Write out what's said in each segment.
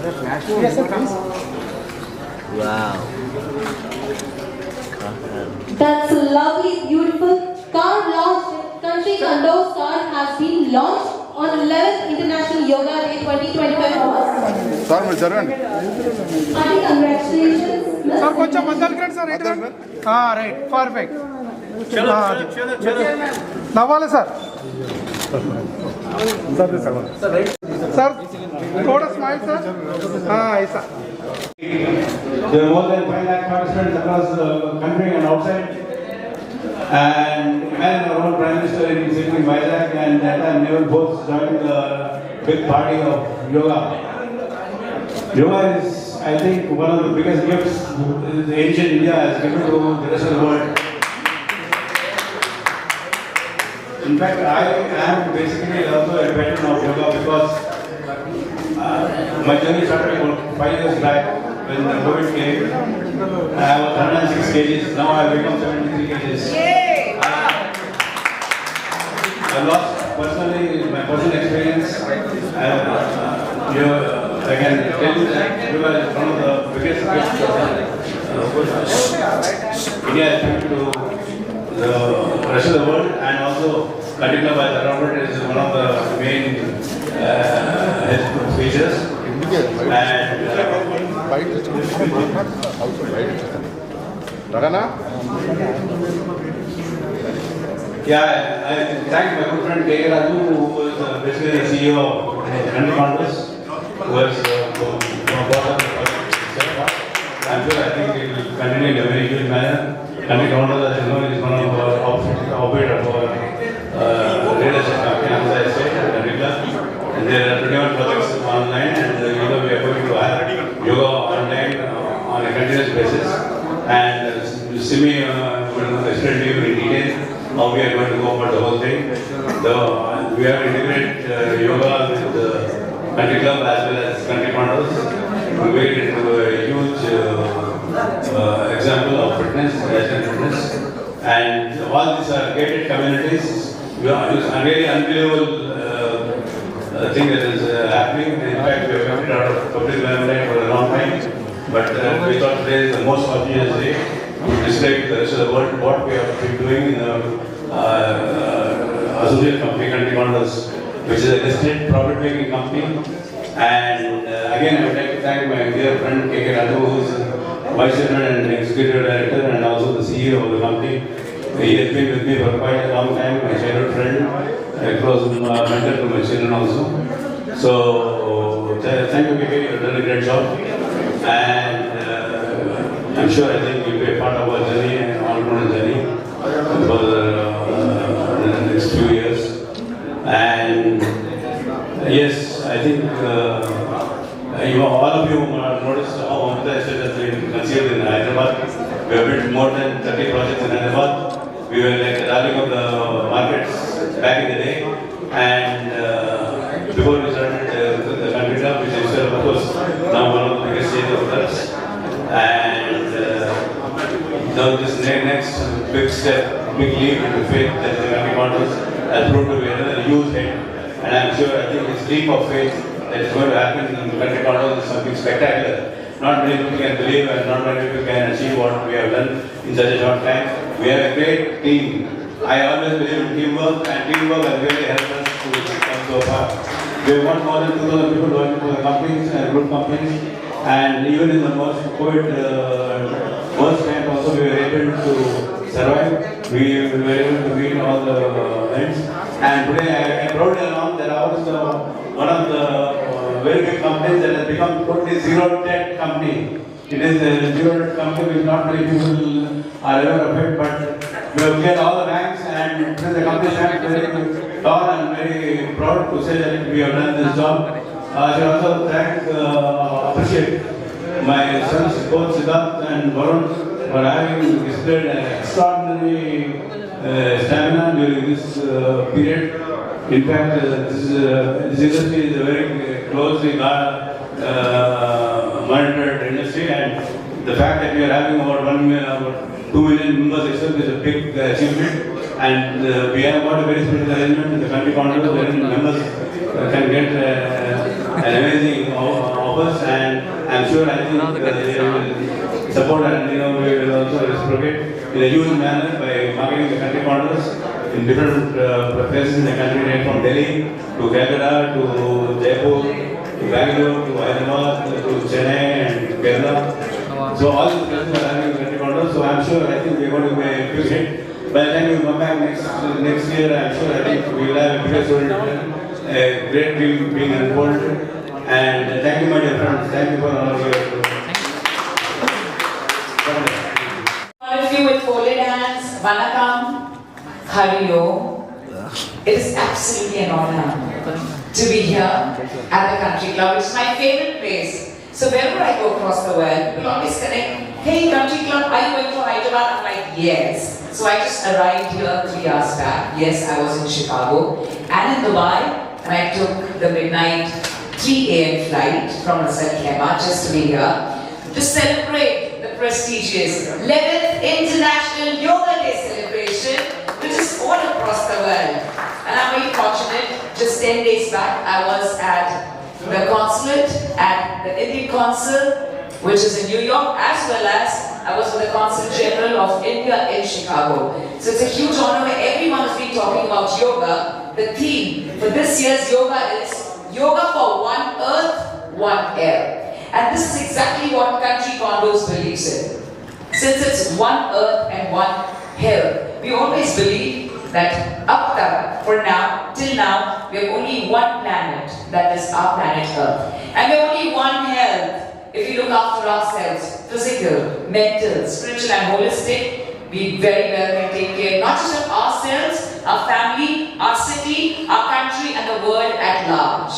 Yes, sir, please. Wow. That's a lovely, beautiful car launch. Country Condos car has been launched on 11th International Yoga Day 2025. Sir మీరు జరగండి Adi, congratulations. Sir కొంచెం మధ్యలో రండి sir right right perfect నవ్వాలి sir sir थोड़ा smile sir ऐसा There are more than 5 lakh participants across the country and outside. And imagine our own Prime Minister sitting in Vizag and that time naval force joining the big party of yoga. Yoga is, I think, one of the biggest gifts the ancient India has given to the rest of the world. In fact, I am basically also a veteran of yoga because my journey started about 5 years back when the COVID came. I was 106 kgs, now I have become 73 kgs. I lost personally, my personal experience. I can tell you that yoga is one of the biggest gifts India has given to the rest of the world, and also Katika by the Robert is one of the main features. And రగనా yeah, I thank my good friend K. Raju, who is basically the CEO of Country Condos, who has brought up the project. I'm sure I think it will continue in a very good manner. Country Condos, as you know, is one of our operator of our real estate company, Amza Estate, and there are 21 projects online, and we are going to have yoga online on a continuous basis. And Simi will explain to you in detail how we are going to go about the whole thing. We have integrated yoga with the country club as well as Country Condos. We made it into a huge example of fitness, fitness. And all these are gated communities. It's a really unbelievable thing that is happening. In fact, we have kept it out of public limelight for a long time. But we thought today is the most obvious day to display to the rest of the world what we have been doing in the associate company Country Condos, which is a listed profit-making company. And again, I would like to thank my dear friend K.K. Raju, who is Vice Chairman and Executive Director and also the CEO of the company. He has been with me for quite a long time, my childhood friend, a close mentor to my children also. So, thank you, K.K. You've done a great job. And I'm sure I think you'll be a part of our journey and all-round journey for the next few years. And yes, I think all of you noticed how Amza Estate has been conceived in Hyderabad. We have built more than 30 projects in Hyderabad. We were like the darling of the markets back in the day. And before we started the country club, which is of course now one of the biggest chains of clubs. And now this next big step, big leap into faith that the Country Condos has proved to be another huge hit. And I'm sure, I think this leap of faith that is going to happen in the Country Condos is something spectacular. Not many people can believe and not many people can achieve what we have done in such a short time. We have a great team. I always believe in teamwork, and teamwork has really helped us to come so far. We have got more than 2,000 people working for the companies and group companies, and even in the most COVID worst time also we were able to survive. We were able to meet all the ends. And today I proudly announce that ours is one of the very big companies that has become totally zero debt company. It is a zero debt company which not many people are aware of it, but we have cleared all the banks, and the company stands very proud and very proud to say that we have done this job. I should also appreciate my sons, both Siddharth and Varun, for having displayed an extraordinary stamina during this period. In fact, this industry is a very closely monitored industry, and the fact that we are having about 2 million members itself is a big achievement. And we have got a very special arrangement in the Country Condos wherein members can get an amazing offers, and I'm sure I think they will support and we will also reciprocate in a huge manner by marketing the country corners in different places in the country, right from Delhi to Calcutta to Jaipur to Bangalore to Hyderabad to Chennai and Kerala. So all the places are having country corners. So I'm sure I think we're going to be a big hit. By the time we come back next year, I'm sure I think we will have a bigger story, a great dream being unfolded. And thank you, my dear friends. Thank you for all of your. All of you with folded hands, Vanakkam, Hariyo. It is absolutely an honor to be here at the Country Club. It's my favorite place. So wherever I go across the world, people always connect, hey, Country Club, are you going to Hyderabad? I'm like, yes. So I just arrived here 3 hours back. Yes, I was in Chicago and in Dubai, and I took the midnight 3 a.m. flight from Ras Al Khaimah just to be here to celebrate the prestigious 11th International Yoga Day celebration, which is all across the world. And I'm very fortunate, just 10 days back, I was at the consulate at the Indian Consul, which is in New York, as well as I was with the Consul General of India in Chicago. So it's a huge honor where everyone has been talking about yoga. The theme for this year's yoga is Yoga for One Earth, One Air. And this is exactly what Country Condos believes in. Since it's one earth and one health, we always believe that up there, for now, till now, we have only one planet, that is our planet Earth. And we have only one health. If we look after ourselves, physical, mental, spiritual and holistic, we very well can take care not just of ourselves, our family, our city, our country and the world at large.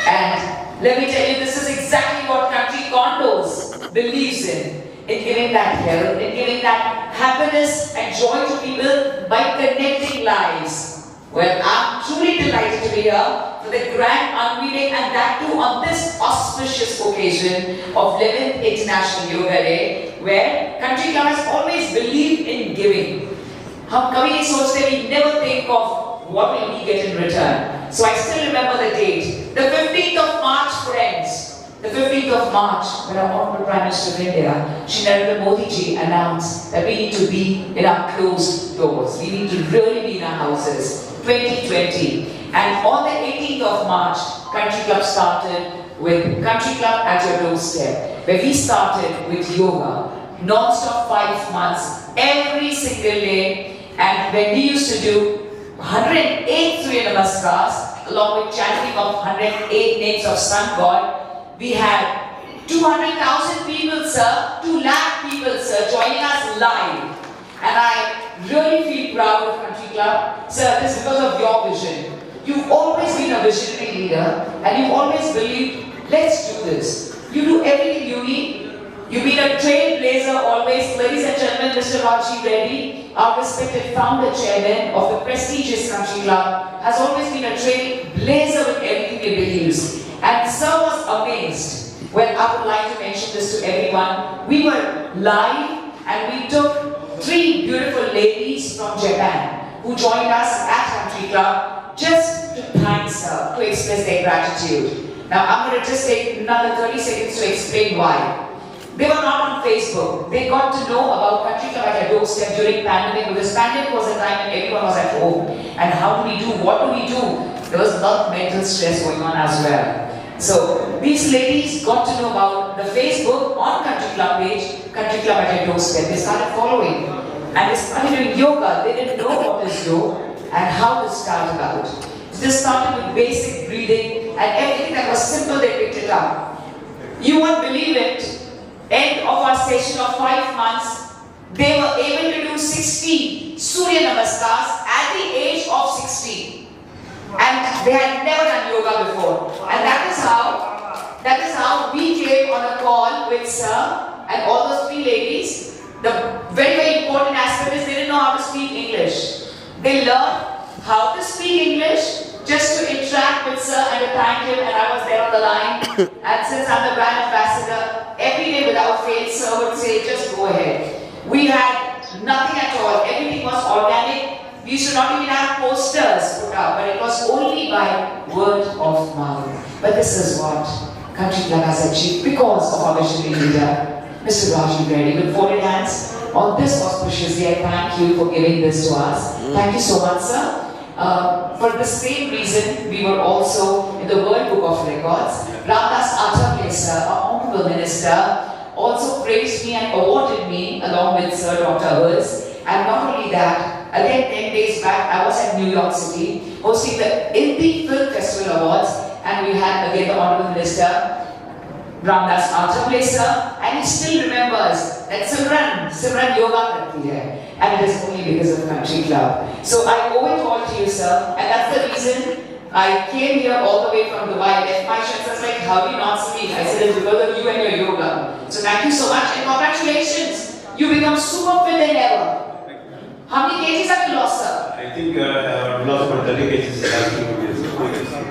And let me tell you, this is exactly what Country Condos believes in giving that health, in giving that happiness and joy to people by connecting lives. Well, I'm truly delighted to be here for the grand unveiling, and that too on this auspicious occasion of 11th International Yoga Day, where Country Club has always believed in giving. हम कभी नहीं सोचते, we never think of what will we get in return. So I still remember the date, the 15th of March, friends. The 15th of March, when our Honorable Prime Minister of India, Shri Narendra Modi ji, announced that we need to be in our closed doors. We need to really be in our houses. 2020. And on the 18th of March, Country Club started with Country Club at Your Doorstep, where we started with yoga, non-stop 5 months, every single day. And when we used to do 108 Surya Namaskars, along with chanting of 108 names of Sun God, we had 200,000 people, sir, 2 lakh people, sir, joining us live. And I really feel proud of Country Club, sir. This is because of your vision. You've always been a visionary leader, and you've always believed, let's do this. You do everything you need. You've been a trailblazer always. Ladies and gentlemen, Mr. Rajiv Reddy, our respected founder chairman of the prestigious Country Club, has always been a trailblazer with everything he believes. And sir was amazed. Well, I would like to mention this to everyone. We were live and we took 3 beautiful ladies from Japan who joined us at Country Club just to thank sir, to express their gratitude. Now I'm going to just take another 30 seconds to explain why. They were not on Facebook. They got to know about Country Club at their doorstep during pandemic, because pandemic was a time when everyone was at home. And how do we do? What do we do? There was a lot of mental stress going on as well. So these ladies got to know about the Facebook on Country Club page, Country Club at your doorstep. They started following and they started doing yoga. They didn't know what is yoga and how to start about. They started with basic breathing and everything that was simple, they picked it up. You won't believe it. End of our session of 5 months, they were able to do 60 Surya Namaskars at the age of 16. And they had never done yoga before. And that is how we came on a call with sir and all those 3 ladies. The very, very important aspect is they didn't know how to speak English. They learned how to speak English just to interact with sir and to thank him, and I was there on the line. And since I'm the brand ambassador, every day without fail, sir would say, just go ahead. We had nothing at all. Everything was organic. We should not even have posters put up, but it was only by word of mouth. But this is what Country Club has achieved because of our visionary leader, Mr. Rajiv Reddy. With folded hands on this auspicious day, I thank you for giving this to us. Thank you so much, sir. For the same reason, we were also in the World Book of Records. Ramdas Athavale, our Honorable Minister, also praised me and awarded me along with Sir Dr. Hers. And not only that, again 10 days back, I was at New York City hosting the Indie Film Festival Awards, and we had again the Honorable Minister, Ramdas Athavale sir, and he still remembers that Simran yoga karti hai, and it is only because of Country Club. So I owe it all to you, sir, and that's the reason I came here all the way from Dubai. Left my shirts, I was like, how do you not speak? I said, it's because of you and your yoga. So thank you so much and congratulations. You become super fit than ever. How many kgs have you lost, sir? I think I've lost about 30 kgs in the last 2 years.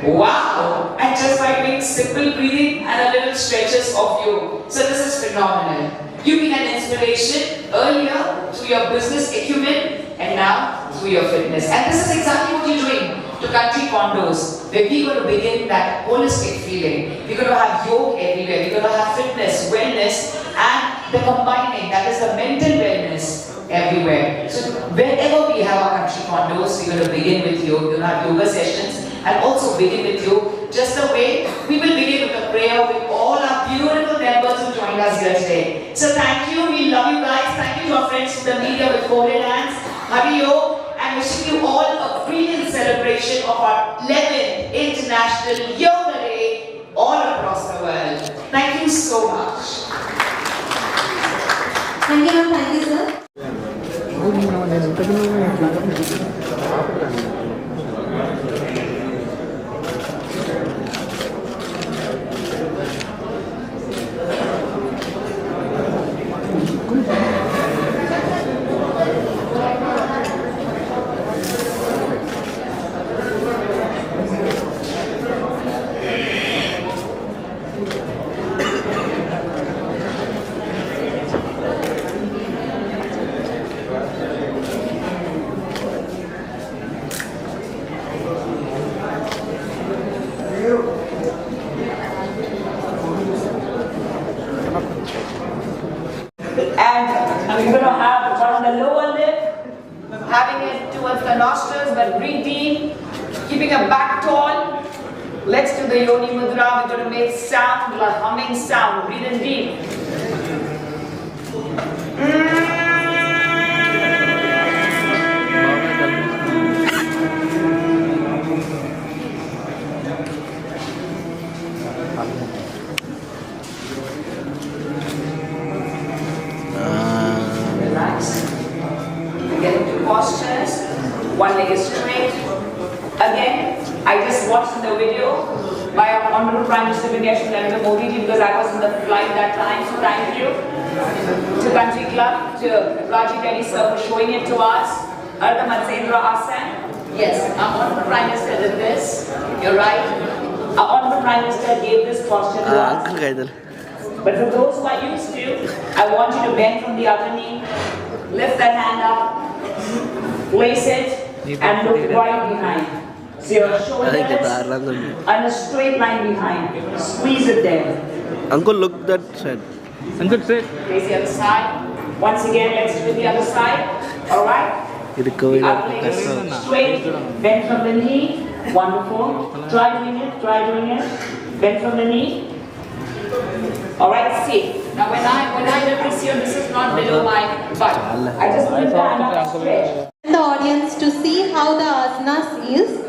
Wow! And just by doing simple breathing and a little stretches of you. So this is phenomenal. You've been an inspiration earlier through your business acumen and now through your fitness. And this is exactly what you're doing to Country Condos, where we're going to begin that holistic feeling. We're going to have yoga everywhere. We're going to have fitness, wellness, and the combining, that is the mental wellness everywhere. So wherever we have our Country Condos, we're going to begin with you. We're going to have yoga sessions and also begin with you just the way we will begin with a prayer with all our beautiful members who joined us here today. So thank you. We love you guys. Thank you to our friends from the media with folded hands. Hariyo. And wishing you all a brilliant celebration of our 11th International Yoga Day all across the world. Thank you so much. Thank you, sir. And we're going to have one on the lower lip, having it towards the nostrils, but breathe deep, keeping a back tall. Let's do the Yoni Mudra. We're going to make sound, like humming sound. Breathe in deep. Get into postures. One leg is straight. Again, I just watched the video by our Honorable Prime Minister Narendra Modi ji, because I was in the flight that time. So thank you to Country Club, to Rajiv Reddy sir for showing it to us. Ardha Matsendra Asan. Yes, our Honorable Prime Minister did this. You're right. Our Honorable Prime Minister gave this posture to us. But for those who are used to, I want you to bend from the other knee, lift that hand up, place it, and look right behind. So your shoulders and a straight line behind. Squeeze it there. Uncle, look that side. Uncle, say. Face the other side. Once again, let's do the other side. Alright? Up legs straight, bend from the knee. Wonderful. Try doing it, Bend from the knee. Alright, see. Now when I look this here, this is not below my butt. I just lift the hand up straight. The audience to see how the asanas is.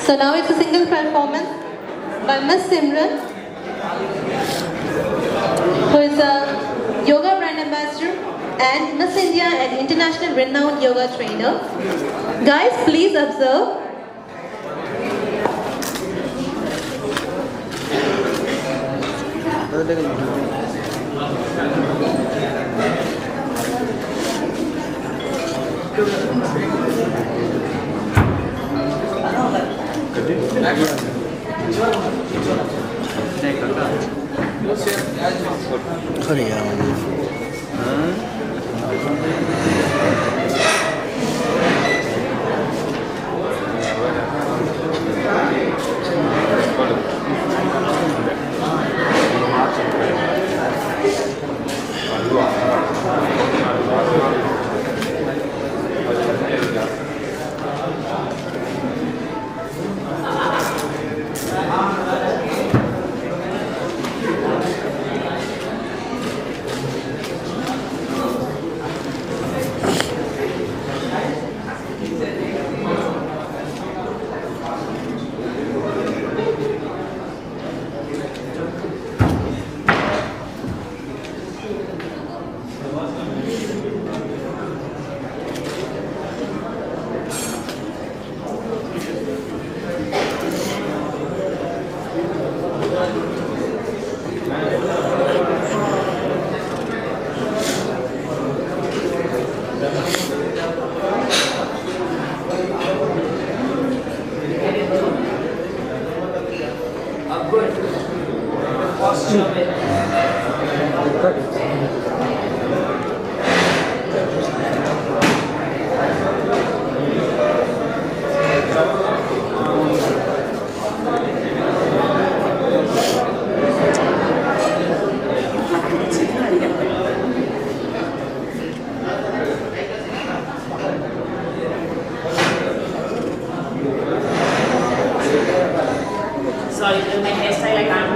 So now it's a single performance by Miss Simran, who is a yoga brand ambassador and Miss India and international renowned yoga trainer. Guys, please observe. picture with. Sorry, my hairstyle I can't